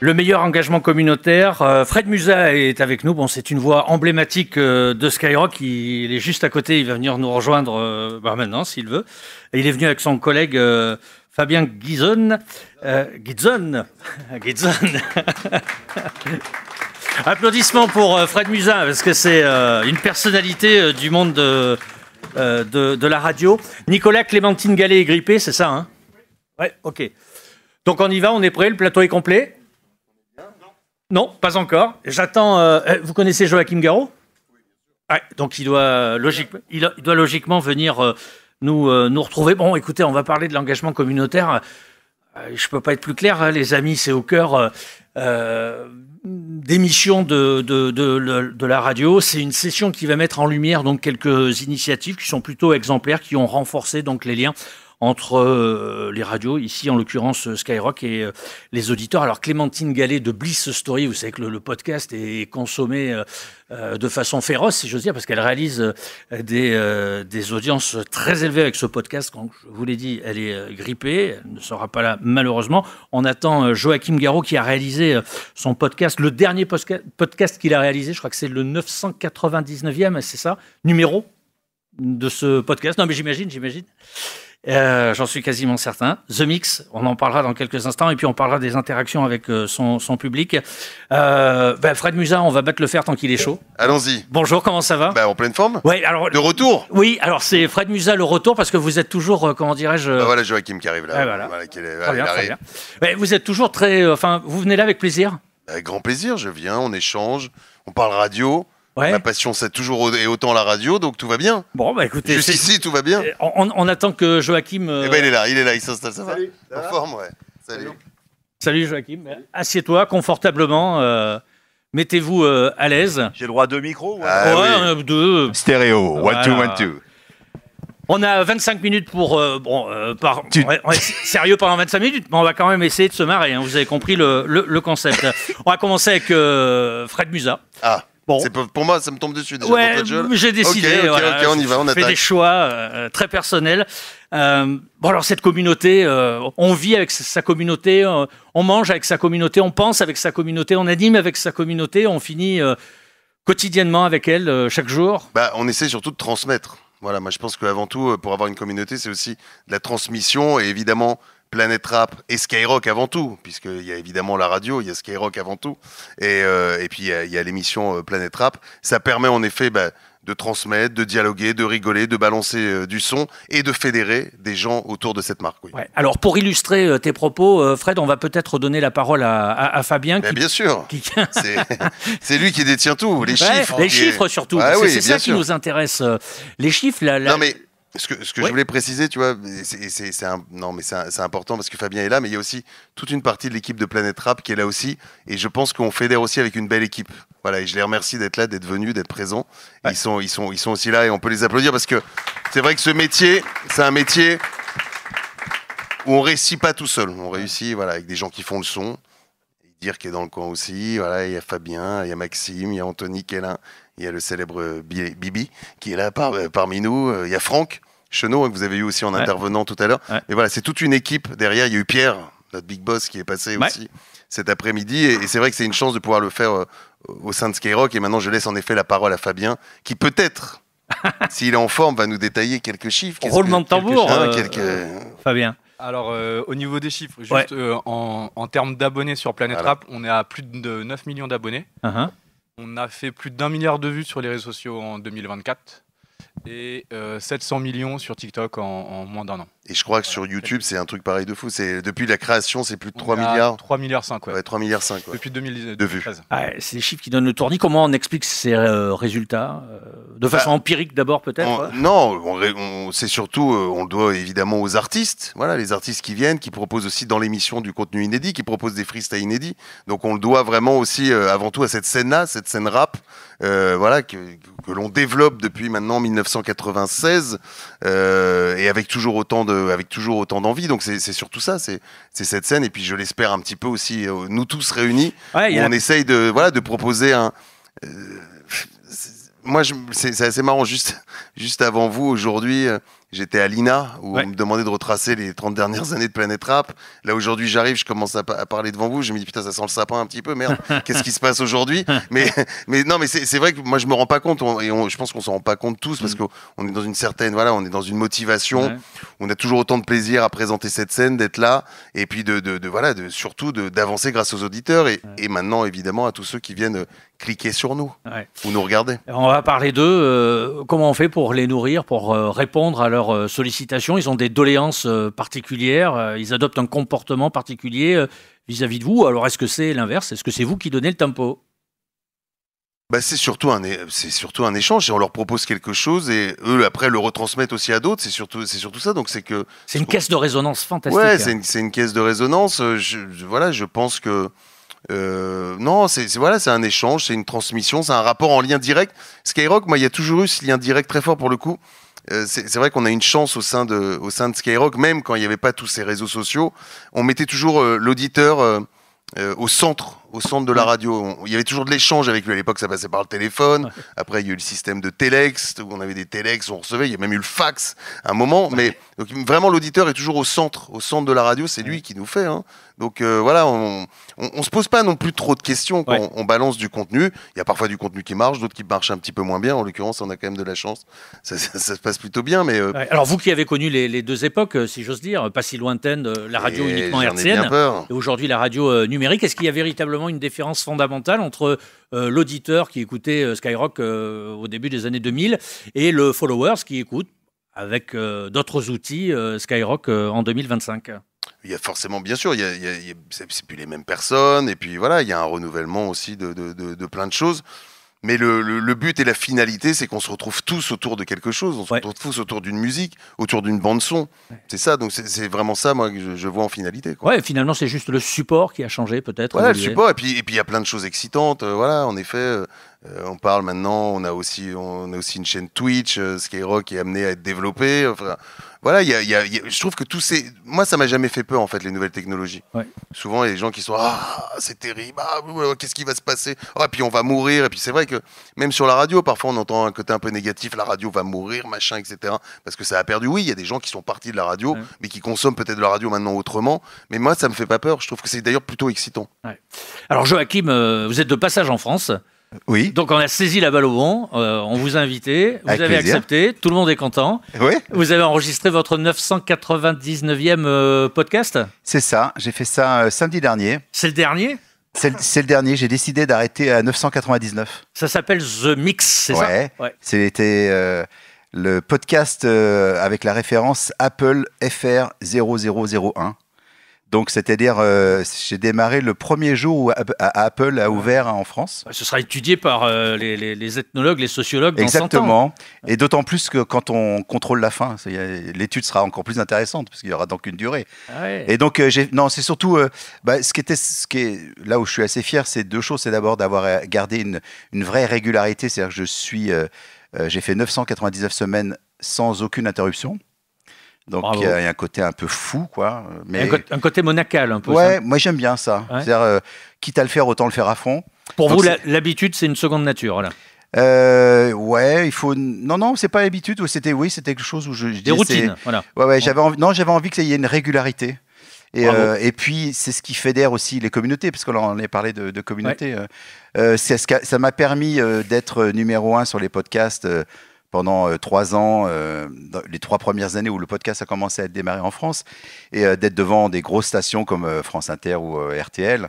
Le meilleur engagement communautaire. Fred Musa est avec nous. Bon, c'est une voix emblématique de Skyrock. Il est juste à côté. Il va venir nous rejoindre maintenant, s'il veut. Et il est venu avec son collègue Fabien Guizon. Guizon. Applaudissements pour Fred Musa, parce que c'est une personnalité du monde de la radio. Nicolas Clémentine Gallet est grippé, c'est ça, hein? Ouais, ok. Donc on y va, on est prêt, le plateau est complet? Non, pas encore. J'attends. Vous connaissez Joachim Garraud? Ouais, donc il doit logiquement venir nous retrouver. Bon, écoutez, on va parler de l'engagement communautaire. Je peux pas être plus clair, hein, les amis, c'est au cœur d'émissions de la radio. C'est une session qui va mettre en lumière donc quelques initiatives qui sont plutôt exemplaires, qui ont renforcé donc les liens entre les radios, ici en l'occurrence Skyrock, et les auditeurs. Alors Clémentine Gallet de Bliss Story, vous savez que le podcast est consommé de façon féroce, si j'ose dire, parce qu'elle réalise des audiences très élevées avec ce podcast. Comme je vous l'ai dit, elle est grippée, elle ne sera pas là malheureusement. On attend Joachim Garraud qui a réalisé son podcast, le dernier podcast qu'il a réalisé, je crois que c'est le 999e, c'est ça, numéro de ce podcast. Non mais j'imagine. J'en suis quasiment certain. The Mix, on en parlera dans quelques instants, et puis on parlera des interactions avec son public. Fred Musa, on va battre le fer tant qu'il est chaud. Allons-y. Bonjour, comment ça va? En pleine forme. Ouais, alors de retour. Oui, alors c'est Fred Musa le retour, parce que vous êtes toujours, comment dirais-je... voilà Joachim qui arrive là. Voilà. Très bien. Ouais, vous êtes toujours très... vous venez là avec plaisir? Avec grand plaisir, je viens, on échange, on parle radio. Ouais. Ma passion, c'est toujours et autant la radio, donc tout va bien. Bon, écoutez... Jusqu'ici, tout va bien. On attend que Joachim... il est là, il s'installe, ça va? En forme, ouais. Salut Joachim. Assieds-toi confortablement, mettez-vous à l'aise. J'ai le droit à 2 micros? Oui. Deux. Stéréo, Voilà. 1, 2, 1, 2. On a 25 minutes pour... on va être sérieux pendant 25 minutes, mais on va quand même essayer de se marrer. Hein, vous avez compris le concept. On va commencer avec Fred Musa. Ah. Bon. Pour moi, ça me tombe dessus déjà. Ouais, j'ai décidé. Ok, on y va, on attaque. attaque. Fait des choix très personnels. Alors cette communauté, on vit avec sa communauté, on mange avec sa communauté, on pense avec sa communauté, on anime avec sa communauté, on finit quotidiennement avec elle chaque jour. On essaie surtout de transmettre. Voilà, moi je pense qu'avant tout, pour avoir une communauté, c'est aussi de la transmission, et évidemment Planète Rap et Skyrock avant tout, puisqu'il y a évidemment la radio, il y a Skyrock avant tout, et puis il y a l'émission Planète Rap. Ça permet en effet de transmettre, de dialoguer, de rigoler, de balancer du son et de fédérer des gens autour de cette marque. Oui. Ouais. Alors pour illustrer tes propos, Fred, on va peut-être donner la parole à Fabien. Bien sûr, c'est lui qui détient tout, les chiffres. Les chiffres surtout, c'est ça qui nous intéresse. Les chiffres, Non mais... Ce que je voulais préciser, tu vois, c'est important parce que Fabien est là, mais il y a aussi toute une partie de l'équipe de Planète Rap qui est là aussi, et je pense qu'on fédère aussi avec une belle équipe. Voilà, et je les remercie d'être là, d'être venus, d'être présents. Ouais. Ils sont aussi là, et on peut les applaudir parce que c'est vrai que ce métier, c'est un métier où on réussit pas tout seul. On réussit, voilà, avec des gens qui font le son. Dire qui est dans le coin aussi. Voilà, il y a Fabien, il y a Maxime, il y a Anthony qui est là. Il y a le célèbre Bibi qui est là parmi nous. Il y a Franck Chenot, que vous avez eu aussi en intervenant tout à l'heure. Ouais. Mais voilà, c'est toute une équipe derrière. Il y a eu Pierre, notre big boss, qui est passé aussi cet après-midi. Et c'est vrai que c'est une chance de pouvoir le faire au sein de Skyrock. Et maintenant, je laisse en effet la parole à Fabien, qui peut-être, s'il est en forme, va nous détailler quelques chiffres. Roulement de tambour, Fabien. Alors, au niveau des chiffres, juste en termes d'abonnés sur Planète Rap, on est à plus de 9 millions d'abonnés. On a fait plus d'1 milliard de vues sur les réseaux sociaux en 2024 et 700 millions sur TikTok en moins d'1 an. Et je crois que sur YouTube, c'est un truc pareil de fou. Depuis la création, c'est plus de 3 milliards. 3 milliards 5, ouais. 3 milliards 5. Depuis 2013. De vues. C'est les chiffres qui donnent le tournis. Comment on explique ces résultats? De façon empirique d'abord, peut-être? Non, c'est surtout, on le doit évidemment aux artistes. Voilà, les artistes qui viennent, qui proposent aussi dans l'émission du contenu inédit, qui proposent des freestyles inédits. Donc on le doit vraiment aussi, avant tout, à cette scène-là, cette scène rap, voilà, que l'on développe depuis maintenant 1996, et avec toujours autant d'envie. Donc c'est surtout ça, c'est cette scène, et puis je l'espère un petit peu aussi, nous tous réunis, où on essaye de proposer un... moi, c'est assez marrant, juste avant vous, aujourd'hui, j'étais à l'INA, où on me demandait de retracer les 30 dernières années de Planète Rap. Là, aujourd'hui, j'arrive, je commence à parler devant vous. Je me dis, putain, ça sent le sapin un petit peu, merde. Qu'est-ce qui se passe aujourd'hui? mais non, mais c'est vrai que moi, je me rends pas compte, je pense qu'on s'en rend pas compte tous, parce qu'on est dans une certaine, voilà, on est dans une motivation. On a toujours autant de plaisir à présenter cette scène, d'être là, et puis surtout d'avancer grâce aux auditeurs, et maintenant, évidemment, à tous ceux qui viennent cliquer sur nous ou nous regarder. On va parler d'eux. Comment on fait pour les nourrir, pour répondre à leurs sollicitations? Ils ont des doléances particulières, ils adoptent un comportement particulier vis-à-vis de vous. Alors, est-ce que c'est l'inverse? Est-ce que c'est vous qui donnez le tempo? C'est surtout un échange, et on leur propose quelque chose et eux après le retransmettent aussi à d'autres. C'est surtout ça. Donc c'est une caisse de résonance fantastique. Ouais, c'est une caisse de résonance. Je pense que non, c'est un échange, c'est une transmission, c'est un rapport en lien direct. Skyrock, moi, il y a toujours eu ce lien direct très fort pour le coup. C'est vrai qu'on a une chance au sein de Skyrock, même quand il n'y avait pas tous ces réseaux sociaux, on mettait toujours l'auditeur au centre de la radio. Il y avait toujours de l'échange avec lui. À l'époque, ça passait par le téléphone. Après, il y a eu le système de téléx, où on avait des téléx, on recevait. Il y a même eu le fax à un moment. Mais donc, vraiment, l'auditeur est toujours au centre de la radio. C'est lui qui nous fait. Donc voilà, on se pose pas non plus trop de questions quand on balance du contenu. Il y a parfois du contenu qui marche, d'autres qui marchent un petit peu moins bien. En l'occurrence, on a quand même de la chance. Ça se passe plutôt bien. Mais alors, vous qui avez connu les deux époques, si j'ose dire, pas si lointaines, la radio uniquement hertzienne et aujourd'hui la radio numérique, est-ce qu'il y a véritablement une différence fondamentale entre l'auditeur qui écoutait Skyrock au début des années 2000 et le followers qui écoute avec d'autres outils Skyrock en 2025? Il y a forcément, bien sûr, c'est plus les mêmes personnes, et puis voilà, il y a un renouvellement aussi de plein de choses. Mais le but et la finalité, c'est qu'on se retrouve tous autour de quelque chose. On se retrouve tous autour d'une musique, autour d'une bande-son. C'est ça, donc c'est vraiment ça, moi, que je vois en finalité. Ouais, finalement, c'est juste le support qui a changé, peut-être. Voilà, le support, et puis il y a plein de choses excitantes. Voilà, en effet, on parle maintenant, on a aussi une chaîne Twitch, Skyrock est amené à être développé. Enfin, voilà, je trouve que moi, ça m'a jamais fait peur, en fait, les nouvelles technologies. Souvent, il y a des gens qui sont « Ah, c'est terrible, qu'est-ce qui va se passer? Ah, puis on va mourir. » Et puis c'est vrai que même sur la radio, parfois, on entend un côté un peu négatif, la radio va mourir, machin, etc. Parce que ça a perdu. Oui, il y a des gens qui sont partis de la radio, mais qui consomment peut-être de la radio maintenant autrement. Mais moi, ça me fait pas peur. Je trouve que c'est d'ailleurs plutôt excitant. Alors, Joachim, vous êtes de passage en France. Oui. Donc on a saisi la balle au bon, on vous a invité, vous avez accepté, tout le monde est content. Oui. Vous avez enregistré votre 999e podcast? C'est ça, j'ai fait ça samedi dernier. C'est le dernier? C'est le dernier, j'ai décidé d'arrêter à 999. Ça s'appelle The Mix, c'est ça? Ouais. C'était le podcast avec la référence Apple FR 0001. Donc, c'est-à-dire, j'ai démarré le premier jour où Apple a ouvert en France. Ce sera étudié par les ethnologues, les sociologues dans 100 ans. Exactement. Et d'autant plus que quand on contrôle la fin, l'étude sera encore plus intéressante parce qu'il y aura donc une durée. Et donc, c'est surtout, ce qui est là où je suis assez fier, c'est deux choses. C'est d'abord d'avoir gardé une vraie régularité. C'est-à-dire que j'ai fait 999 semaines sans aucune interruption. Donc il y a un côté un peu fou, quoi. Mais un côté monacal, un peu. Ouais, ça. moi j'aime bien ça. Ouais. C'est-à-dire, quitte à le faire, autant le faire à fond. Pour donc, vous, l'habitude, c'est une seconde nature, là. Ouais, il faut. Non, c'est pas l'habitude. C'était quelque chose où des routines, voilà. Ouais, j'avais envie qu'il y ait une régularité. Et puis c'est ce qui fédère aussi les communautés, parce qu'on en a parlé de communautés. Ça m'a permis d'être numéro 1 sur les podcasts. Pendant 3 ans, les 3 premières années où le podcast a commencé à être démarré en France, et d'être devant des grosses stations comme France Inter ou RTL,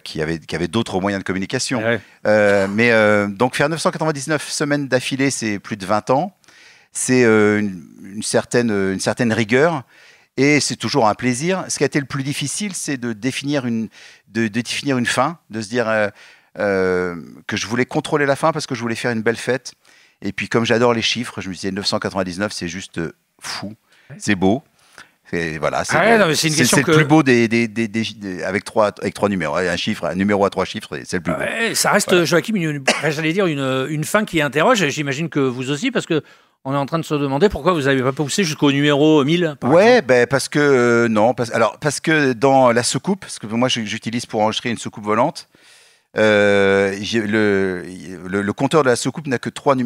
qui avaient d'autres moyens de communication. Donc faire 999 semaines d'affilée, c'est plus de 20 ans. C'est une certaine rigueur, et c'est toujours un plaisir. Ce qui a été le plus difficile, c'est de définir une fin, de se dire que je voulais contrôler la fin parce que je voulais faire une belle fête. Et puis, comme j'adore les chiffres, je me disais 999, c'est juste fou. C'est beau. Voilà, c'est le plus beau avec trois numéros. Un numéro à 3 chiffres, c'est le plus beau. Ça reste, Joachim, j'allais dire une fin qui interroge. J'imagine que vous aussi, parce que on est en train de se demander pourquoi vous n'avez pas poussé jusqu'au numéro 1000. Parce que dans la soucoupe, parce que moi j'utilise pour enregistrer une soucoupe volante. Le compteur de la soucoupe n'a que 3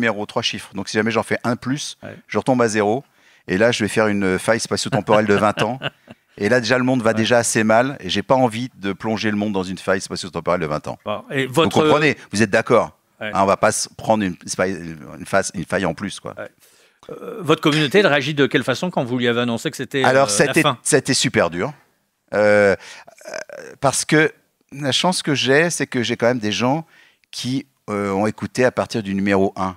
chiffres. Donc si jamais j'en fais un plus, je retombe à 0. Et là, je vais faire une faille spatio-temporelle de 20 ans. Et là, déjà, le monde va déjà assez mal. Et j'ai pas envie de plonger le monde dans une faille spatio-temporelle de 20 ans. Et Vous comprenez, vous êtes d'accord. Ouais. On va pas se prendre une faille en plus, quoi. Ouais. Votre communauté, elle réagit de quelle façon quand vous lui avez annoncé que c'était Alors, la fin? ça a été super dur. Parce que la chance que j'ai, c'est que j'ai quand même des gens qui ont écouté à partir du numéro 1.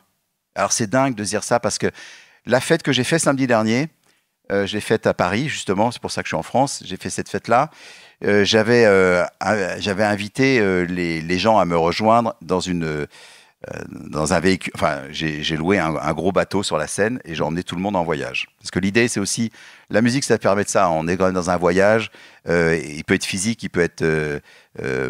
Alors, c'est dingue de dire ça parce que la fête que j'ai faite samedi dernier, je l'ai faite à Paris, justement, c'est pour ça que je suis en France. J'ai fait cette fête-là. J'avais invité les gens à me rejoindre dans un véhicule. Enfin, j'ai loué un gros bateau sur la Seine et j'ai emmené tout le monde en voyage. Parce que l'idée, c'est aussi la musique, ça permet de ça. On est quand même dans un voyage. Il peut être physique, il peut être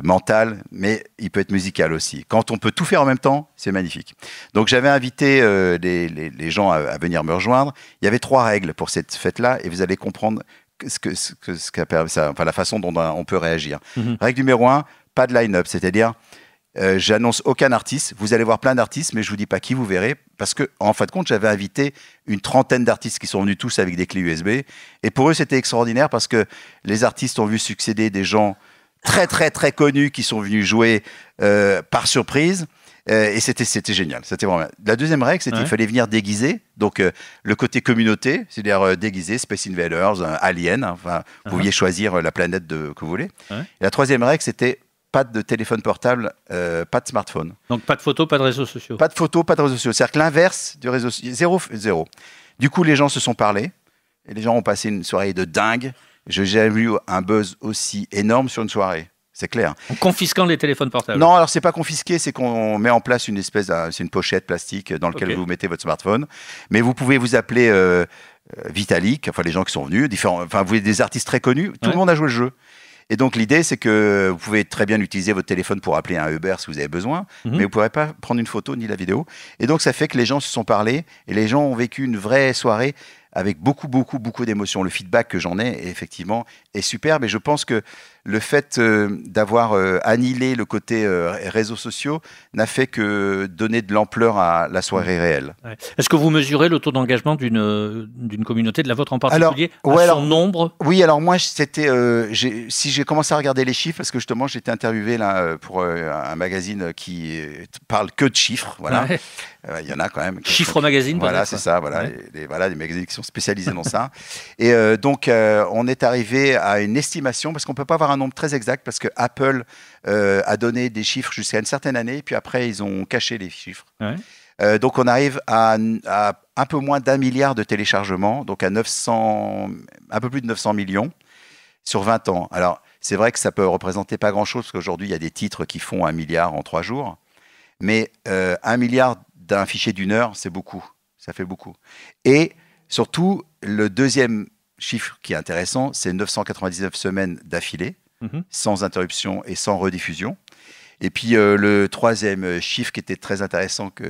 mental, mais il peut être musical aussi. Quand on peut tout faire en même temps, c'est magnifique. Donc, j'avais invité les gens à venir me rejoindre. Il y avait 3 règles pour cette fête-là et vous allez comprendre la façon dont on peut réagir. Règle numéro 1, pas de line-up, c'est-à-dire j'annonce aucun artiste. Vous allez voir plein d'artistes, mais je vous dis pas qui vous verrez, parce que en fin de compte, j'avais invité une 30aine d'artistes qui sont venus tous avec des clés USB, et pour eux c'était extraordinaire parce que les artistes ont vu succéder des gens très très très connus qui sont venus jouer par surprise. Et c'était génial, c'était vraiment. La deuxième règle, c'était qu'il fallait venir déguisé, donc le côté communauté, c'est-à-dire déguisé, Space Invaders, Alien, enfin, vous pouviez choisir la planète que vous voulez. Et la troisième règle, c'était pas de téléphone portable, pas de smartphone. Donc pas de photos, pas de réseaux sociaux. Pas de photos, pas de réseaux sociaux. C'est-à-dire que l'inverse du réseau social, zéro. Du coup, les gens se sont parlé, et les gens ont passé une soirée de dingue. Je n'ai jamais eu un buzz aussi énorme sur une soirée. C'est clair. En confisquant les téléphones portables. Non, alors c'est pas confisqué, c'est qu'on met en place une espèce, c'est une pochette plastique dans laquelle vous mettez votre smartphone. Mais vous pouvez vous appeler Vitalik, enfin les gens qui sont venus, enfin vous avez des artistes très connus. Tout le monde a joué le jeu. Et donc l'idée, c'est que vous pouvez très bien utiliser votre téléphone pour appeler un Uber si vous avez besoin, mais vous ne pourrez pas prendre une photo ni la vidéo. Et donc ça fait que les gens se sont parlé et les gens ont vécu une vraie soirée avec beaucoup d'émotions. Le feedback que j'en ai, effectivement, est superbe. Et je pense que le fait d'avoir annihilé le côté réseaux sociaux n'a fait que donner de l'ampleur à la soirée réelle. Ouais. Est-ce que vous mesurez le taux d'engagement d'une communauté, de la vôtre en particulier, son nombre? Oui, alors moi, si j'ai commencé à regarder les chiffres, parce que justement, j'ai été interviewé là, pour un magazine qui parle que de chiffres. Voilà. Ouais. Il y en a quand même. Chiffre Magazine. Voilà, c'est ça. Voilà, ouais. Des magazines qui sont spécialisés dans ça. Et donc, on est arrivé à une estimation, parce qu'on ne peut pas avoir un nombre très exact, parce que Apple a donné des chiffres jusqu'à une certaine année, puis après, ils ont caché les chiffres. Ouais. Donc, on arrive à un peu moins d'1 milliard de téléchargements, donc à un peu plus de 900 millions sur 20 ans. Alors, c'est vrai que ça peut représenter pas grand-chose, parce qu'aujourd'hui, il y a des titres qui font 1 milliard en 3 jours. Mais 1 milliard d'un fichier d'1 heure, c'est beaucoup. Ça fait beaucoup. Et surtout, le deuxième chiffre qui est intéressant, c'est 999 semaines d'affilée, sans interruption et sans rediffusion. Et puis le troisième chiffre qui était très intéressant, que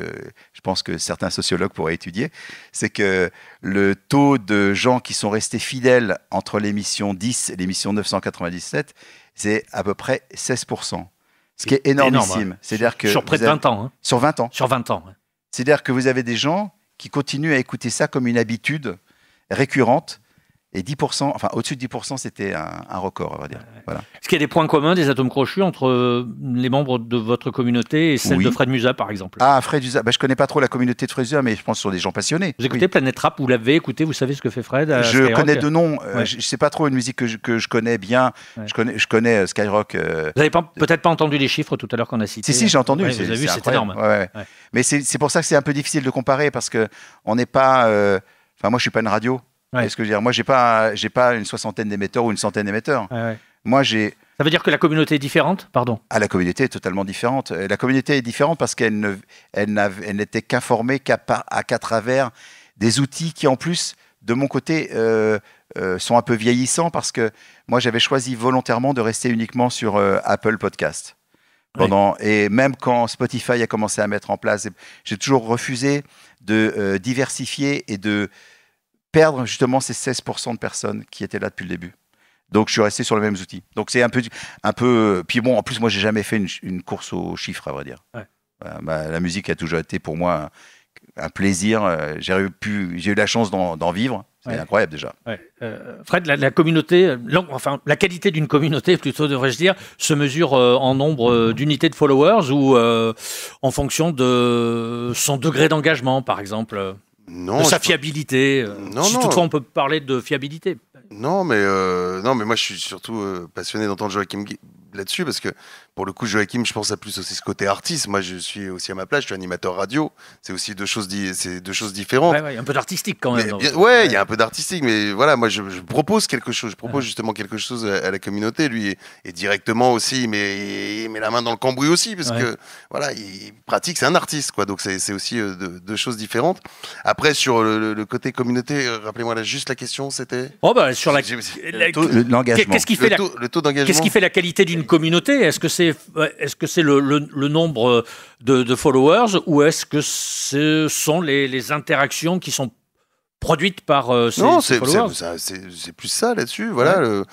je pense que certains sociologues pourraient étudier, c'est que le taux de gens qui sont restés fidèles entre l'émission 10 et l'émission 997, c'est à peu près 16%. Ce qui est énormissime. Énorme, C'est-à-dire que sur près de 20 ans. Hein. Sur 20 ans. Sur 20 ans. Ouais. C'est-à-dire que vous avez des gens qui continuent à écouter ça comme une habitude récurrente. Et 10%, enfin au-dessus de 10%, c'était un record, on va dire. Voilà. Est-ce qu'il y a des points communs, des atomes crochus entre les membres de votre communauté et celle de Fred Musa, par exemple? Ah, Fred Musa, je ne connais pas trop la communauté de Fred Musa, mais je pense que ce sont des gens passionnés. Vous écoutez Planète Rap, vous l'avez écouté, vous savez ce que fait Fred à Je Skyrock? Connais de nom, je ne sais pas trop une musique que je connais bien. Ouais. Je connais Skyrock. Vous n'avez peut-être pas entendu les chiffres tout à l'heure qu'on a cités? Si, j'ai entendu. Ouais, vous avez vu, c'est énorme. Ouais. Mais c'est pour ça que c'est un peu difficile de comparer, parce qu'on n'est pas... Enfin, moi, je ne suis pas une radio. Ouais. Ce que je veux dire, moi, j'ai pas une 60aine d'émetteurs ou une 100aine d'émetteurs. Ouais. Moi, j'ai. Ça veut dire que la communauté est différente, pardon? Ah, la communauté est totalement différente. La communauté est différente parce qu'elle n'était qu'informée qu'à travers des outils qui, en plus, de mon côté, sont un peu vieillissants, parce que moi, j'avais choisi volontairement de rester uniquement sur Apple Podcast. Et même quand Spotify a commencé à mettre en place, j'ai toujours refusé de diversifier et de perdre justement ces 16% de personnes qui étaient là depuis le début. Donc, je suis resté sur les mêmes outils. Donc, c'est un peu... Puis bon, en plus, moi, j'ai jamais fait une course aux chiffres, à vrai dire. Ouais. La musique a toujours été pour moi un plaisir. J'ai eu la chance d'en vivre. C'est incroyable déjà. Fred, la communauté, enfin la qualité d'une communauté, plutôt devrais-je dire, se mesure en nombre d'unités de followers ou en fonction de son degré d'engagement, par exemple, de sa fiabilité. Si toutefois on peut parler de fiabilité. Non, mais moi je suis surtout passionné d'entendre Joachim là-dessus parce que pour le coup Joachim, je pense à plus aussi ce côté artiste. Moi je suis aussi à ma place, je suis animateur radio. C'est aussi deux choses différentes. Ouais, un peu d'artistique quand même. Il y a un peu d'artistique, mais voilà, moi je propose quelque chose. Je propose justement quelque chose à la communauté. Lui et directement aussi, il met la main dans le cambouis aussi parce que voilà, il pratique, c'est un artiste quoi. Donc c'est aussi deux choses différentes. Après sur le côté communauté, rappelez-moi là juste la question, c'était. Sur l'engagement. Qu'est-ce qui fait le taux d'engagement. Qu'est-ce qui fait la qualité d'une communauté? Est-ce que c'est le nombre de followers ou est-ce que ce sont les interactions qui sont produites par ces followers? C'est plus ça là-dessus. Voilà.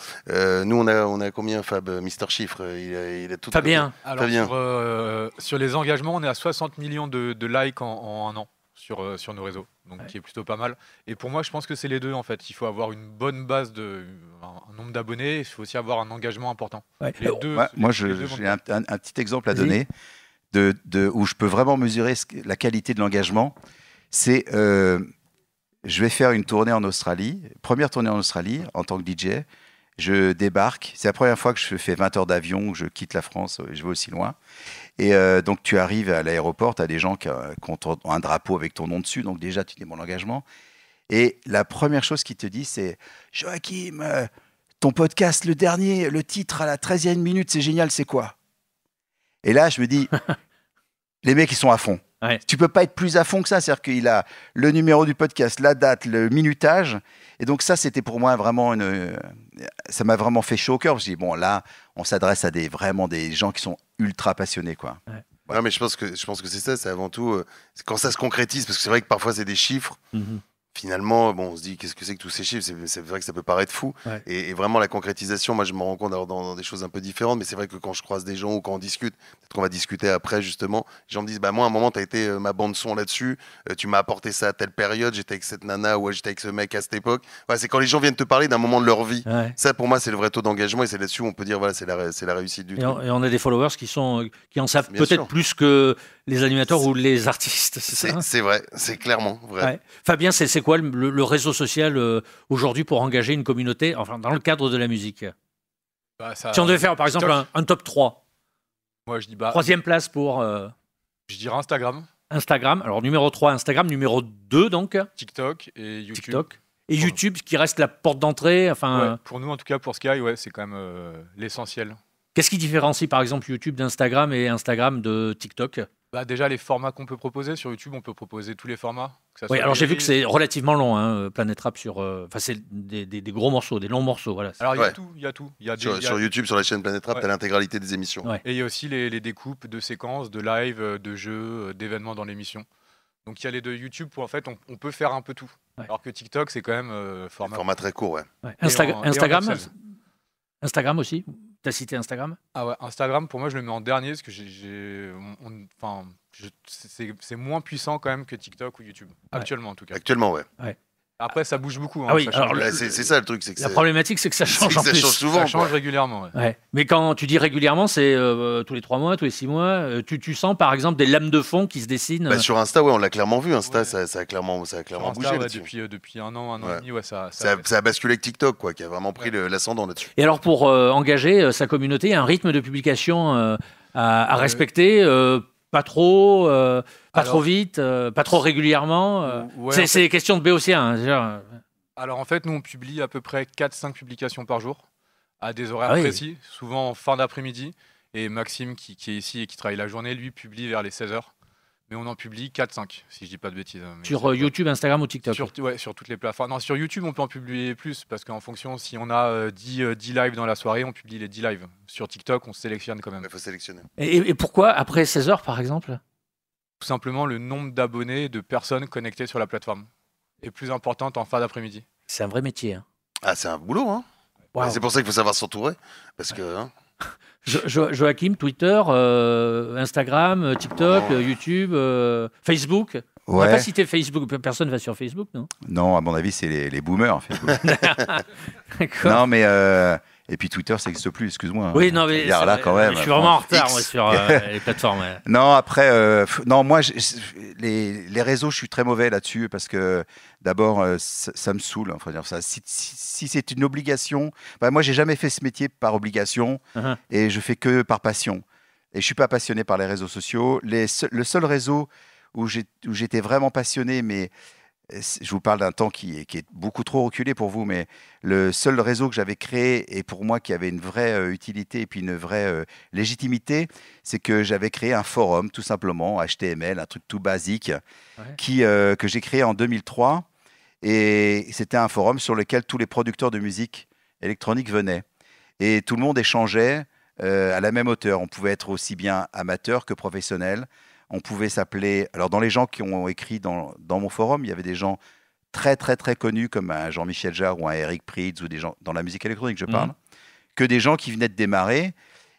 Nous on a combien, Fab, Mister Chiffre, il a tout. Fabien. Alors sur les engagements, on est à 60 millions de likes en un an sur nos réseaux, donc qui est plutôt pas mal. Et pour moi, je pense que c'est les deux en fait. Il faut avoir une bonne base un nombre d'abonnés. Il faut aussi avoir un engagement important. Moi, j'ai un petit exemple à donner où je peux vraiment mesurer la qualité de l'engagement. C'est je vais faire une tournée en Australie, première tournée en Australie en tant que DJ. Je débarque, c'est la première fois que je fais 20 heures d'avion, que je quitte la France, je vais aussi loin. Et donc tu arrives à l'aéroport, tu as des gens qui ont un drapeau avec ton nom dessus, donc déjà tu dis mon engagement. Et la première chose qu'ils te disent, c'est « Joachim, ton podcast, le dernier, le titre à la 13e minute, c'est génial, c'est quoi ?» Et là, je me dis, les mecs, ils sont à fond. Ouais. Tu peux pas être plus à fond que ça. C'est-à-dire qu'il a le numéro du podcast, la date, le minutage. Et donc ça, c'était pour moi vraiment ça m'a vraiment fait chaud au cœur. Je me dis, bon, là, on s'adresse à vraiment des gens qui sont ultra passionnés, quoi. Ouais, mais je pense que c'est ça. C'est avant tout quand ça se concrétise, parce que c'est vrai que parfois c'est des chiffres. Finalement, on se dit qu'est-ce que c'est que tous ces chiffres, c'est vrai que ça peut paraître fou. Et vraiment la concrétisation, moi je me rends compte dans des choses un peu différentes, mais c'est vrai que quand je croise des gens ou quand on discute, peut-être qu'on va discuter après justement, les gens me disent moi à un moment tu as été ma bande son là-dessus, tu m'as apporté ça à telle période, j'étais avec cette nana ou j'étais avec ce mec à cette époque. C'est quand les gens viennent te parler d'un moment de leur vie. Ça pour moi c'est le vrai taux d'engagement et c'est là-dessus où on peut dire voilà c'est la réussite du truc. Et on a des followers qui en savent peut-être plus que les animateurs ou les artistes. C'est vrai, c'est clairement vrai. Fabien, c'est quoi le réseau social aujourd'hui pour engager une communauté, enfin dans le cadre de la musique? Si on devait faire par exemple un top 3, moi je dis troisième place pour... je dirais Instagram. Instagram, alors numéro 3 Instagram, numéro 2 donc TikTok et YouTube. TikTok. Et YouTube qui reste la porte d'entrée. Pour nous en tout cas, pour Sky, c'est quand même l'essentiel. Qu'est-ce qui différencie par exemple YouTube d'Instagram et Instagram de TikTok? Déjà, les formats qu'on peut proposer sur YouTube, on peut proposer tous les formats. Alors j'ai vu que c'est relativement long, Planet Rap c'est des gros morceaux, des longs morceaux. Voilà. Alors il y a tout. Sur YouTube, sur la chaîne Planet Rap, tu as l'intégralité des émissions. Et il y a aussi les découpes de séquences, de live, de jeux, d'événements dans l'émission. Donc il y a les deux. YouTube, en fait, on peut faire un peu tout. Alors que TikTok, c'est quand même format très court. Instagram aussi. T'as cité Instagram? Instagram, pour moi, je le mets en dernier parce que c'est moins puissant quand même que TikTok ou YouTube. Actuellement, en tout cas. Actuellement, ouais. Après, ça bouge beaucoup. C'est ça le truc. La problématique, c'est que ça change. Ça change souvent. Ça change régulièrement. Mais quand tu dis régulièrement, c'est tous les 3 mois, tous les 6 mois. Tu sens par exemple des lames de fond qui se dessinent. Sur Insta, on l'a clairement vu. Insta, ça a clairement bougé. Depuis un an et demi, ça a basculé avec TikTok, quoi, qui a vraiment pris l'ascendant là-dessus. Et alors, pour engager sa communauté, il y a un rythme de publication à respecter. Pas trop, trop vite, pas trop régulièrement. C'est des questions de béotien. Alors en fait, nous on publie à peu près 4-5 publications par jour, à des horaires précis, souvent en fin d'après-midi. Et Maxime, qui est ici et qui travaille la journée, lui publie vers les 16h. Mais on en publie 4-5, si je dis pas de bêtises. Sur YouTube, Instagram ou TikTok? Sur toutes les plateformes. Non, sur YouTube, on peut en publier plus, parce qu'en fonction, si on a 10 lives dans la soirée, on publie les 10 lives. Sur TikTok, on sélectionne quand même. Il faut sélectionner. Et pourquoi après 16h, par exemple? Tout simplement, le nombre d'abonnés, de personnes connectées sur la plateforme est plus importante en fin d'après-midi. C'est un vrai métier. C'est un boulot. Wow. C'est pour ça qu'il faut savoir s'entourer. Parce que... Joachim, Twitter, Instagram, TikTok, YouTube, Facebook. On n'a pas cité Facebook. Personne va sur Facebook, non? Non, à mon avis, c'est les boomers. Non, mais et puis Twitter, ça n'existe plus. Excuse-moi. Oui, non, mais là, quand même. Je suis vraiment en retard moi, sur les plateformes. Ouais. Non, après, non, moi, les réseaux, je suis très mauvais là-dessus parce que d'abord, ça me saoule. Enfin, dire ça. Si c'est une obligation, moi, j'ai jamais fait ce métier par obligation et je fais que par passion. Et je suis pas passionné par les réseaux sociaux. Le seul réseau où j'étais vraiment passionné, mais je vous parle d'un temps qui est beaucoup trop reculé pour vous, mais le seul réseau que j'avais créé et pour moi qui avait une vraie utilité et puis une vraie légitimité, c'est que j'avais créé un forum tout simplement, HTML, un truc tout basique, que j'ai créé en 2003. Et c'était un forum sur lequel tous les producteurs de musique électronique venaient. Et tout le monde échangeait à la même hauteur. On pouvait être aussi bien amateur que professionnel. On pouvait s'appeler... Alors, dans les gens qui ont écrit dans mon forum, il y avait des gens très, très, très connus comme un Jean-Michel Jarre ou un Eric Prydz ou des gens dans la musique électronique, je parle, que des gens qui venaient de démarrer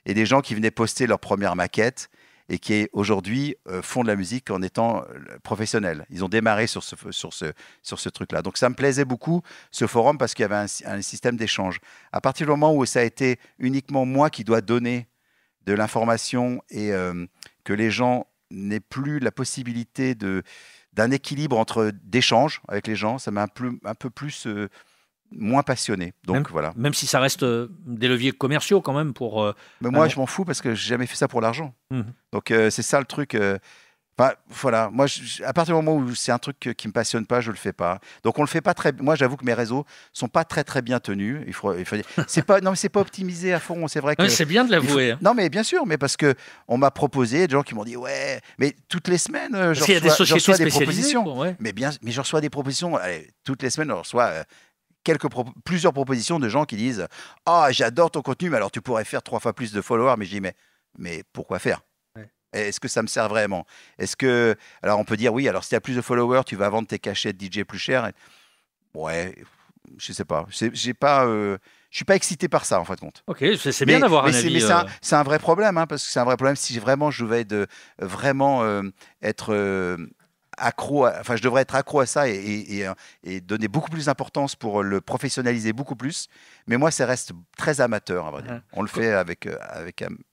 et des gens qui venaient poster leur première maquette et qui, aujourd'hui, font de la musique en étant professionnels. Ils ont démarré sur ce truc-là. Donc, ça me plaisait beaucoup, ce forum, parce qu'il y avait un système d'échange. À partir du moment où ça a été uniquement moi qui dois donner de l'information et que les gens n'aient plus la possibilité d'un équilibre d'échange avec les gens, ça m'a un peu plus moins passionné. Donc voilà. Même si ça reste des leviers commerciaux quand même pour. Mais moi, je m'en fous parce que j'ai jamais fait ça pour l'argent. Donc c'est ça le truc. Voilà, moi, à partir du moment où c'est un truc qui me passionne pas, je le fais pas. Donc on le fait pas très. Moi, j'avoue que mes réseaux sont pas très très bien tenus. Il faut dire. Non, mais c'est pas optimisé à fond. C'est vrai que. C'est bien de l'avouer. Non, mais bien sûr, mais parce que on m'a proposé des gens qui m'ont dit ouais, mais toutes les semaines, je reçois des propositions. Mais je reçois des propositions. Allez, toutes les semaines, je reçois plusieurs propositions de gens qui disent ah, j'adore ton contenu, mais alors tu pourrais faire 3 fois plus de followers. Mais je dis mais pourquoi faire? Est-ce que ça me sert vraiment? Alors on peut dire oui, alors si tu as plus de followers, tu vas vendre tes cachets de DJ plus cher. Ouais, je sais pas. Je suis pas excité par ça en fin de compte. Ok, c'est bien d'avoir un avis. Mais c'est un vrai problème, parce que c'est un vrai problème si vraiment je devais être accro. Je devrais être accro à ça et donner beaucoup plus d'importance pour le professionnaliser beaucoup plus. Mais moi, ça reste très amateur, à vrai dire. On le fait avec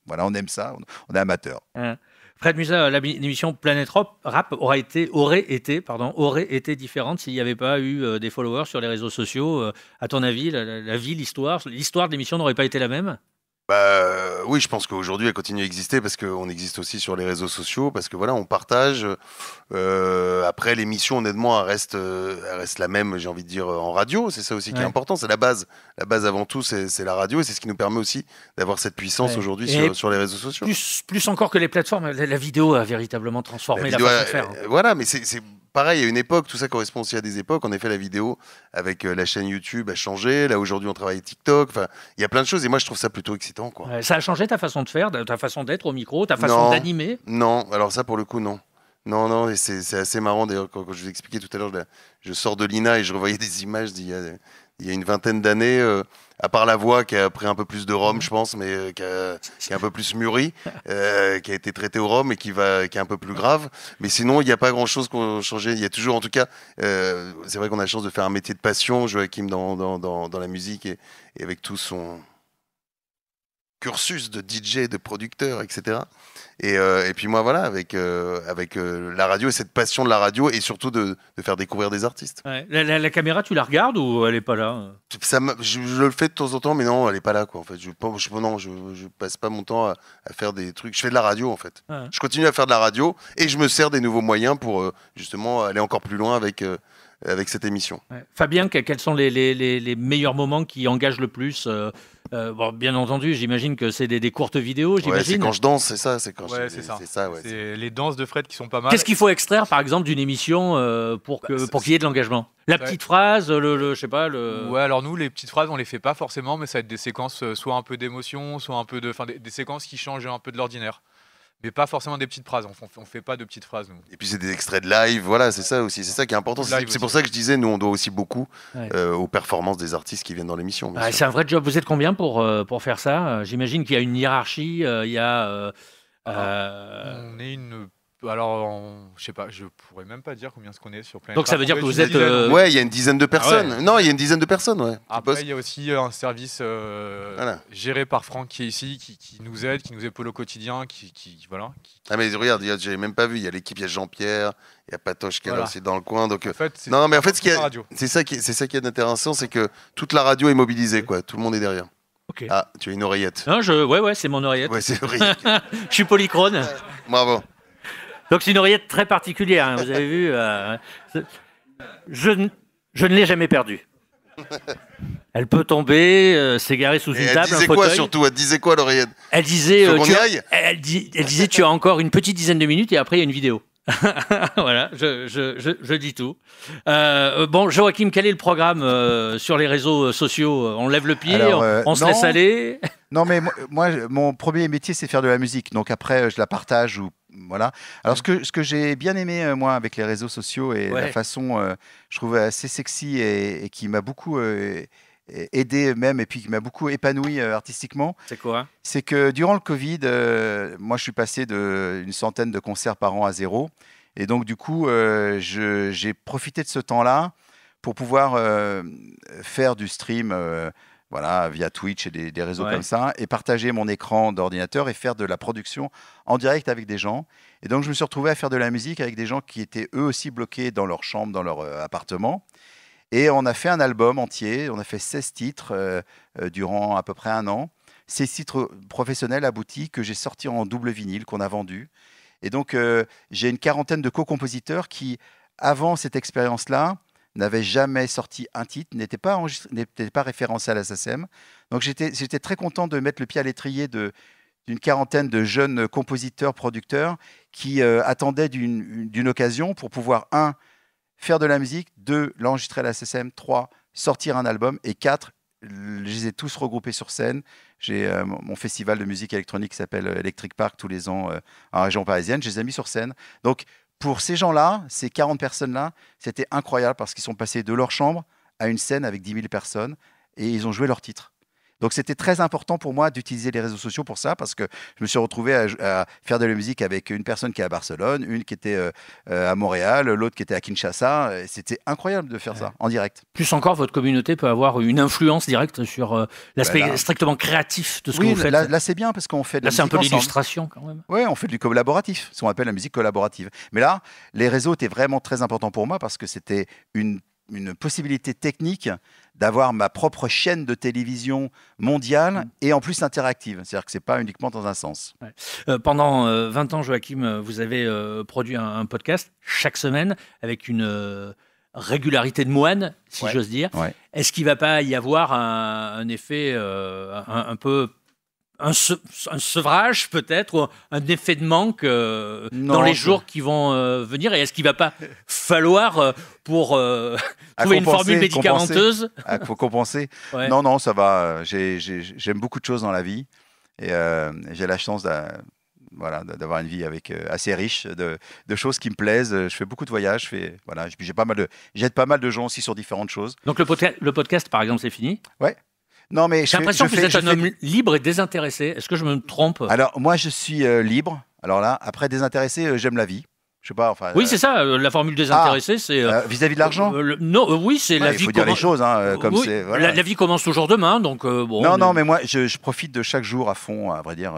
voilà, on aime ça, on est amateur. Fred Musa, l'émission Planète Rap aurait été différente s'il n'y avait pas eu des followers sur les réseaux sociaux. À ton avis, la vie, l'histoire de l'émission n'aurait pas été la même? Oui, je pense qu'aujourd'hui elle continue à exister parce qu'on existe aussi sur les réseaux sociaux, parce que voilà, on partage. Après, l'émission, honnêtement, elle reste la même, j'ai envie de dire, en radio. C'est ça aussi qui est important, c'est la base. La base avant tout, c'est la radio, et c'est ce qui nous permet aussi d'avoir cette puissance aujourd'hui sur les réseaux sociaux. Plus encore que les plateformes, la vidéo a véritablement transformé la façon de faire. Voilà, mais c'est pareil, il y a une époque, tout ça correspond aussi à des époques. En effet, la vidéo avec la chaîne YouTube a changé. Là, aujourd'hui, on travaille TikTok. Enfin, il y a plein de choses et moi, je trouve ça plutôt excitant, quoi. Ça a changé ta façon de faire, ta façon d'être au micro, ta façon d'animer? Non, alors ça, pour le coup, non. Non, et c'est assez marrant. D'ailleurs, quand je vous expliquais tout à l'heure, je sors de l'INA et je revoyais des images d'il y a une vingtaine d'années. À part la voix qui a pris un peu plus de rhum, je pense, mais qui est un peu plus mûrie, qui a été traitée au rhum et qui est un peu plus grave. Mais sinon, il n'y a pas grand-chose qu'on a changé. Il y a toujours, en tout cas, c'est vrai qu'on a la chance de faire un métier de passion, Joachim, dans la musique et avec tout son cursus de DJ, de producteur, etc. Et puis moi, voilà, avec la radio et cette passion de la radio et surtout de faire découvrir des artistes. Ouais. La caméra, tu la regardes ou elle n'est pas là? Je le fais de temps en temps, mais non, elle n'est pas là, quoi. En fait, je passe pas mon temps à faire des trucs. Je fais de la radio, en fait. Ouais. Je continue à faire de la radio et je me sers des nouveaux moyens pour justement aller encore plus loin avec cette émission. Ouais. Fabien, quels sont les meilleurs moments qui engagent le plus? Bien entendu, j'imagine que c'est des courtes vidéos. Ouais, c'est quand je danse, c'est ça. C'est les danses de Fred qui sont pas mal. Qu'est-ce qu'il faut extraire, par exemple, d'une émission pour qu'il y ait de l'engagement? La petite phrase, je sais pas. Ouais, alors nous, les petites phrases, on les fait pas forcément, mais ça va être des séquences, soit un peu d'émotion, soit un peu des séquences qui changent un peu de l'ordinaire. Mais pas forcément des petites phrases, on fait pas de petites phrases, nous. Et puis c'est des extraits de live, voilà, c'est ça aussi, c'est ça qui est important. C'est pour ça que je disais, nous on doit aussi beaucoup aux performances des artistes qui viennent dans l'émission. C'est un vrai job, vous êtes combien pour faire ça? J'imagine qu'il y a une hiérarchie, il y a... On est une Alors, je sais pas, je pourrais même pas dire combien ce qu'on est sur Planète. Donc ça veut dire que vous êtes... Ouais, il y a une dizaine de personnes. Non, il y a une dizaine de personnes, ouais. Après, il y a aussi un service géré par Franck qui est ici, qui nous aide, qui nous épaule au quotidien, voilà. Ah mais regarde, j'avais même pas vu, il y a l'équipe, il y a Jean-Pierre, il y a Patoche qui est là aussi dans le coin. Donc, en fait, non, mais en fait, c'est ça qui est intéressant, c'est que toute la radio est mobilisée, quoi. Tout le monde est derrière. Okay. Ah, tu as une oreillette. Non, ouais, c'est mon oreillette. Ouais, c'est l'oreillette. Je suis polychrone. Bravo. Donc c'est une oreillette très particulière, hein, vous avez vu. Je ne l'ai jamais perdue. Elle peut tomber, s'égarer sous une table, un fauteuil. Elle disait quoi surtout? Elle disait quoi l'oreillette? Elle disait, elle disait tu as encore une petite dizaine de minutes et après il y a une vidéo. Voilà, je dis tout. Bon, Joachim, quel est le programme sur les réseaux sociaux? On lève le pied, on se laisse aller? Non, mais moi, mon premier métier, c'est faire de la musique. Donc après, je la partage ou voilà. Alors ce que j'ai bien aimé moi avec les réseaux sociaux et la façon, je trouve assez sexy et qui m'a beaucoup aidé même et puis qui m'a beaucoup épanoui artistiquement. C'est quoi? C'est que durant le Covid, moi je suis passé d'une centaine de concerts par an à 0. Et donc du coup, j'ai profité de ce temps-là pour pouvoir faire du stream voilà, via Twitch et des réseaux comme ça, et partager mon écran d'ordinateur et faire de la production en direct avec des gens. Et donc je me suis retrouvé à faire de la musique avec des gens qui étaient eux aussi bloqués dans leur chambre, dans leur appartement. Et on a fait un album entier, on a fait 16 titres durant à peu près un an. 16 titres professionnels aboutis que j'ai sortis en double vinyle, qu'on a vendu. Et donc j'ai une quarantaine de co-compositeurs qui, avant cette expérience-là, n'avaient jamais sorti un titre, n'étaient pas référencés à la SACEM. Donc j'étais très content de mettre le pied à l'étrier d'une quarantaine de jeunes compositeurs, producteurs qui attendaient d'une occasion pour pouvoir, 1, faire de la musique, 2, l'enregistrer à la SACEM, 3, sortir un album, et 4, je les ai tous regroupés sur scène. J'ai mon festival de musique électronique qui s'appelle Electric Park tous les ans en région parisienne. Je les ai mis sur scène. Donc, pour ces gens-là, ces 40 personnes-là, c'était incroyable parce qu'ils sont passés de leur chambre à une scène avec 10 000 personnes et ils ont joué leur titre. Donc, c'était très important pour moi d'utiliser les réseaux sociaux pour ça parce que je me suis retrouvé à faire de la musique avec une personne qui est à Barcelone, une qui était à Montréal, l'autre qui était à Kinshasa. C'était incroyable de faire ça en direct. Plus encore, votre communauté peut avoir une influence directe sur l'aspect strictement créatif de ce que vous faites. Là, c'est bien parce qu'on fait de la musique c'est un peu ensemble. l'illustration quand même. Oui, on fait du collaboratif, ce qu'on appelle la musique collaborative. Mais là, les réseaux étaient vraiment très importants pour moi parce que c'était une possibilité technique d'avoir ma propre chaîne de télévision mondiale et en plus interactive. C'est-à-dire que ce n'est pas uniquement dans un sens. Pendant 20 ans, Joachim, vous avez produit un podcast chaque semaine avec une régularité de moine, si j'ose dire. Ouais. Est-ce qu'il ne va pas y avoir un effet un peu... Un sevrage peut-être, ou un effet de manque dans les jours qui vont venir? Et est-ce qu'il ne va pas falloir, pour trouver une formule médicamenteuse... Il faut compenser. Ouais. Non, ça va. J'aime beaucoup de choses dans la vie. Et j'ai la chance d'avoir une vie assez riche de choses qui me plaisent. Je fais beaucoup de voyages. J'aide pas mal de gens aussi sur différentes choses. Donc le podcast, par exemple, c'est fini? Ouais. Non, mais j'ai l'impression que vous êtes un homme libre et désintéressé. Est-ce que je me trompe? Alors, moi, je suis libre. Alors là, après, désintéressé, j'aime la vie. Je sais pas, enfin... Oui, c'est ça, la formule désintéressée, c'est... vis-à-vis de l'argent non, oui, c'est la vie... Il faut dire les choses, hein, comme oui, c'est... Voilà. La vie commence toujours demain, donc... bon, non, mais moi, je profite de chaque jour à fond, à vrai dire.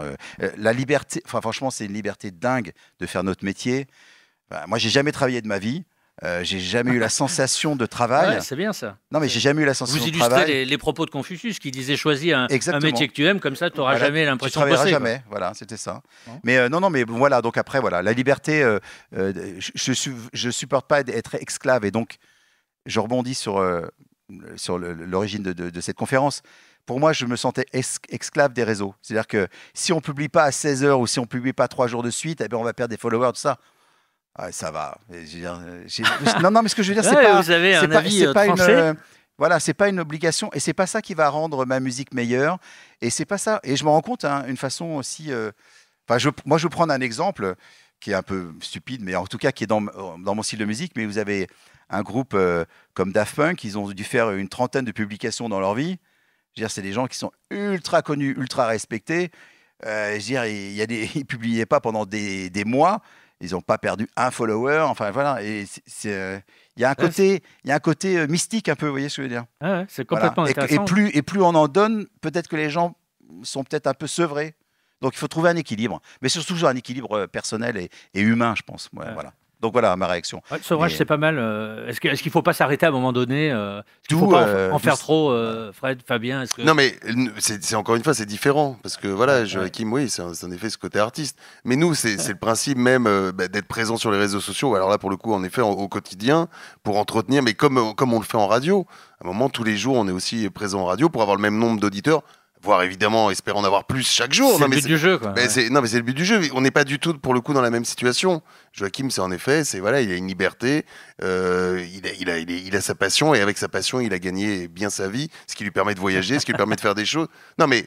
La liberté... Enfin, franchement, c'est une liberté dingue de faire notre métier. Moi, j'ai jamais travaillé de ma vie. J'ai jamais eu la sensation de travail. Ouais, c'est bien ça. Non, mais j'ai jamais eu la sensation de travail. Vous illustrez les propos de Confucius qui disait choisis un métier que tu aimes, comme ça tu n'auras jamais l'impression de bosser. Tu travailleras jamais, voilà, c'était ça. Mais non, mais voilà, donc après, voilà, la liberté, je supporte pas d'être esclave et donc je rebondis sur l'origine de cette conférence. Pour moi, je me sentais esclave des réseaux. C'est-à-dire que si on publie pas à 16h ou si on publie pas 3 jours de suite, eh bien, on va perdre des followers, tout ça. Ah, ça va. Non, mais ce que je veux dire, c'est pas. Vous avez un avis tranché. Voilà, c'est pas une obligation et c'est pas ça qui va rendre ma musique meilleure. Et c'est pas ça. Et je me rends compte, une façon aussi. Moi, je vais prendre un exemple qui est un peu stupide, mais en tout cas qui est dans mon style de musique. Mais vous avez un groupe comme Daft Punk, ils ont dû faire une trentaine de publications dans leur vie. Je veux dire, c'est des gens qui sont ultra connus, ultra respectés. Je veux dire, ils publiaient pas pendant des mois. ils n'ont pas perdu un follower. Enfin voilà, et il y a un côté mystique un peu, vous voyez ce que je veux dire. Ah ouais, c'est complètement intéressant. Et plus on en donne, peut-être que les gens sont peut-être un peu sevrés. Donc il faut trouver un équilibre, mais c'est toujours un équilibre personnel et humain, je pense. Ouais, voilà. Donc voilà ma réaction. Ouais, le sevrage, c'est pas mal. Est-ce qu'il ne faut pas s'arrêter à un moment donné Est-ce qu'il ne faut pas en faire trop, Fred, Fabien Non, mais c'est encore une fois, c'est différent. Parce que voilà, Joachim, oui, c'est en effet ce côté artiste. Mais nous, c'est le principe même d'être présent sur les réseaux sociaux. Alors là, pour le coup, en effet, au quotidien, pour entretenir, mais comme on le fait en radio. À un moment, tous les jours, on est aussi présent en radio pour avoir le même nombre d'auditeurs. Voire évidemment, espérant en avoir plus chaque jour. C'est le but du jeu, quoi. Non, mais c'est le but du jeu. On n'est pas du tout, pour le coup, dans la même situation. Joachim, c'est en effet, voilà, il a une liberté, il a sa passion, et avec sa passion, il a gagné bien sa vie, ce qui lui permet de voyager, ce qui lui permet de faire des choses. Non, mais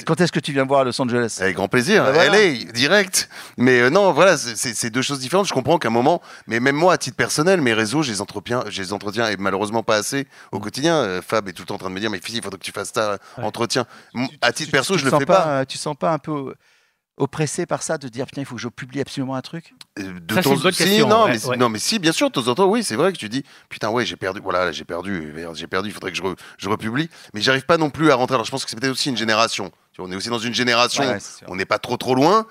quand est-ce que tu viens voir à Los Angeles? Avec grand plaisir, voilà. LA, direct. Mais non, voilà, c'est deux choses différentes. Je comprends qu'à un moment, mais même moi, à titre personnel, mes réseaux, je les entretiens et malheureusement pas assez au quotidien. Fab est tout le temps en train de me dire, mais il faudrait que tu fasses ta entretien. À titre perso, je le fais pas. Tu sens pas un peu oppressé par ça, de dire putain, il faut que je publie absolument un truc? C'est une bonne question. Non, mais si, bien sûr, de temps en temps, oui, c'est vrai que tu dis putain, ouais, j'ai perdu, il faudrait que je republie, mais j'arrive pas non plus à rentrer. Alors je pense que c'est peut-être aussi une génération. On est aussi dans une génération, on n'est pas trop loin,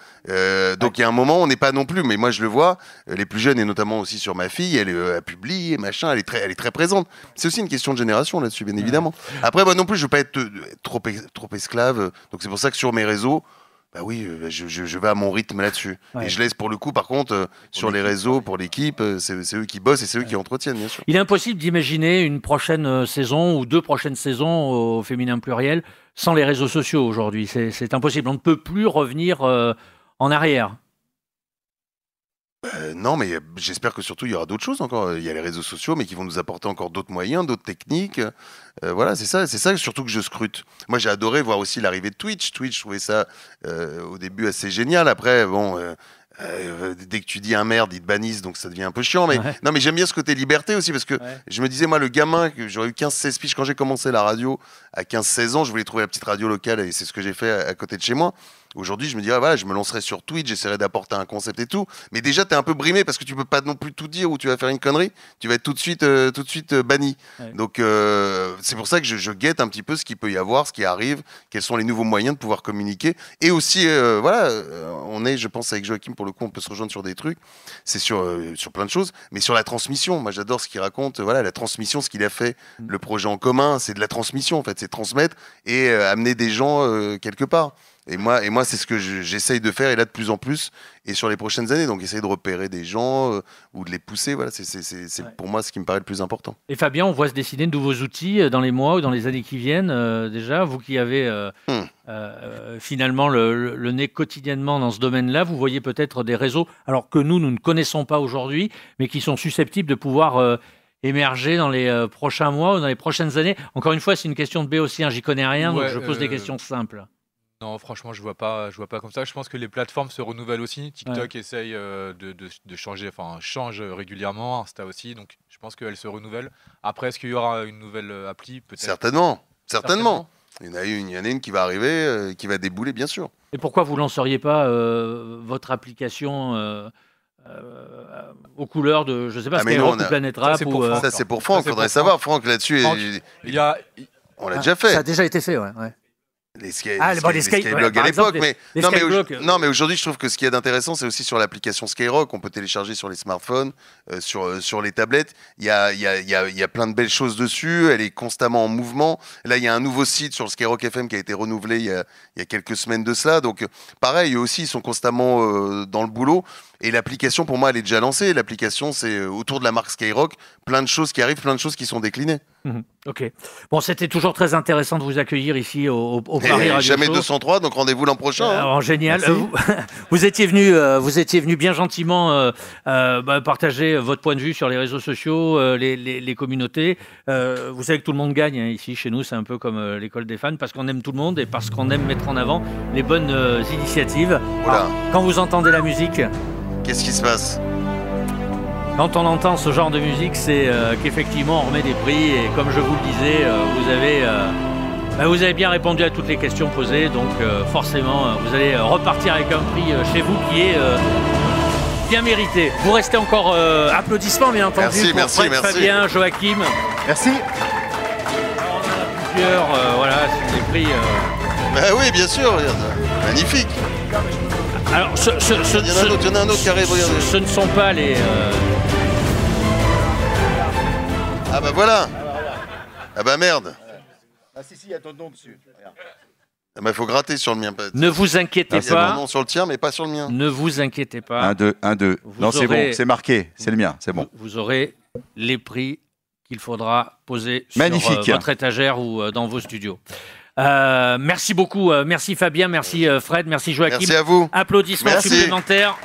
donc il y a un moment, on n'est pas non plus, mais moi je le vois, les plus jeunes, et notamment aussi sur ma fille, elle publie, machin, elle est très présente. C'est aussi une question de génération là-dessus, bien évidemment. Après, moi non plus, je veux pas être trop esclave, donc c'est pour ça que sur mes réseaux, bah oui, je vais à mon rythme là-dessus. Et je laisse pour le coup, par contre, sur les réseaux, pour l'équipe, c'est eux qui bossent et c'est eux qui entretiennent, bien sûr. Il est impossible d'imaginer une prochaine saison ou 2 prochaines saisons au féminin pluriel sans les réseaux sociaux aujourd'hui. C'est impossible. On ne peut plus revenir en arrière. Non, mais j'espère que surtout il y aura d'autres choses encore. Il y a les réseaux sociaux, mais qui vont nous apporter encore d'autres moyens, d'autres techniques. Voilà, c'est ça surtout que je scrute. Moi, j'ai adoré voir aussi l'arrivée de Twitch. Twitch, je trouvais ça au début assez génial. Après, bon, dès que tu dis un merde, ils te bannissent, donc ça devient un peu chiant. Mais non, mais j'aime bien ce côté liberté aussi, parce que je me disais, moi, le gamin, que j'aurais eu 15-16 piges quand j'ai commencé la radio, à 15-16 ans, je voulais trouver la petite radio locale, et c'est ce que j'ai fait à côté de chez moi. Aujourd'hui, je me dirais, voilà, je me lancerai sur Twitch, j'essaierai d'apporter un concept et tout. Mais déjà, t'es un peu brimé parce que tu peux pas non plus tout dire ou tu vas faire une connerie. Tu vas être tout de suite banni. Ouais. Donc, c'est pour ça que je guette un petit peu ce qu'il peut y avoir, ce qui arrive, quels sont les nouveaux moyens de pouvoir communiquer. Et aussi, voilà, on est, je pense, avec Joachim, pour le coup, on peut se rejoindre sur des trucs. C'est sur plein de choses. Mais sur la transmission, moi, j'adore ce qu'il raconte. Voilà, la transmission, ce qu'il a fait, le projet en commun, c'est de la transmission, en fait. C'est transmettre et amener des gens quelque part. Et moi, c'est ce que j'essaye de faire, et là de plus en plus, et sur les prochaines années. Donc, essayer de repérer des gens ou de les pousser. Voilà, c'est pour moi ce qui me paraît le plus important. Et Fabien, on voit se dessiner de nouveaux outils dans les mois ou dans les années qui viennent. Déjà, vous qui avez finalement le nez quotidiennement dans ce domaine-là, vous voyez peut-être des réseaux, alors que nous ne connaissons pas aujourd'hui, mais qui sont susceptibles de pouvoir émerger dans les prochains mois ou dans les prochaines années. Encore une fois, c'est une question de B aussi. Hein, j'y connais rien, donc je pose des questions simples. Non, franchement, je vois pas comme ça. Je pense que les plateformes se renouvellent aussi. TikTok essaye de changer, enfin change régulièrement. Insta aussi, donc je pense qu'elle se renouvelle. Après, est-ce qu'il y aura une nouvelle appli? Peut-être. Certainement. Il y en a une qui va arriver, qui va débouler, bien sûr. Et pourquoi vous lanceriez pas votre application aux couleurs de, je sais pas, Skyrock ou Planet Rap? Ça, c'est pour Franck. Faudrait savoir, Franck, là-dessus. On l'a déjà fait. Ça a déjà été fait, ouais. Les Skyblogs à l'époque, mais aujourd'hui, je trouve que ce qu'il y a d'intéressant, c'est aussi sur l'application Skyrock. On peut télécharger sur les smartphones, sur les tablettes. Il y a plein de belles choses dessus. Elle est constamment en mouvement. Là, il y a un nouveau site sur le Skyrock FM qui a été renouvelé il y a quelques semaines de cela. Donc, pareil, eux aussi, ils sont constamment dans le boulot. Et l'application, pour moi, elle est déjà lancée. L'application, c'est autour de la marque Skyrock, plein de choses qui arrivent, plein de choses qui sont déclinées. Ok. Bon, c'était toujours très intéressant de vous accueillir ici au Paris Radio Jamais Show. 203, donc rendez-vous l'an prochain. Génial. Vous étiez venu bien gentiment partager votre point de vue sur les réseaux sociaux, les communautés. Vous savez que tout le monde gagne ici chez nous. C'est un peu comme l'école des fans, parce qu'on aime tout le monde et parce qu'on aime mettre en avant les bonnes initiatives. Alors, quand vous entendez la musique, qu'est-ce qui se passe? Quand on entend ce genre de musique, c'est qu'effectivement on remet des prix, et comme je vous le disais, vous avez bien répondu à toutes les questions posées, donc forcément vous allez repartir avec un prix chez vous qui est bien mérité. Vous restez encore applaudissements, bien entendu. Merci, merci, Fred, merci. Fabien, Joachim. Merci. Alors, on en a plusieurs, voilà, sur les prix. Bah oui, bien sûr, regarde. Magnifique. Alors, Il y en a un autre qui arrive, regardez. ce ne sont pas les. Ah bah voilà. Ah bah merde. Ah si, il y a ton nom dessus. Ah bah faut gratter sur le mien. Ne vous inquiétez Il y a pas. mon nom sur le tien, mais pas sur le mien. Ne vous inquiétez pas. 1, 2, 1, 2. Non, c'est aurez- bon, c'est marqué. C'est le mien, c'est bon. Vous aurez les prix qu'il faudra poser Magnifique. sur votre étagère ou dans vos studios. Merci beaucoup. Merci Fabien, merci Fred, merci Joachim. Merci à vous. Applaudissements Merci. supplémentaires.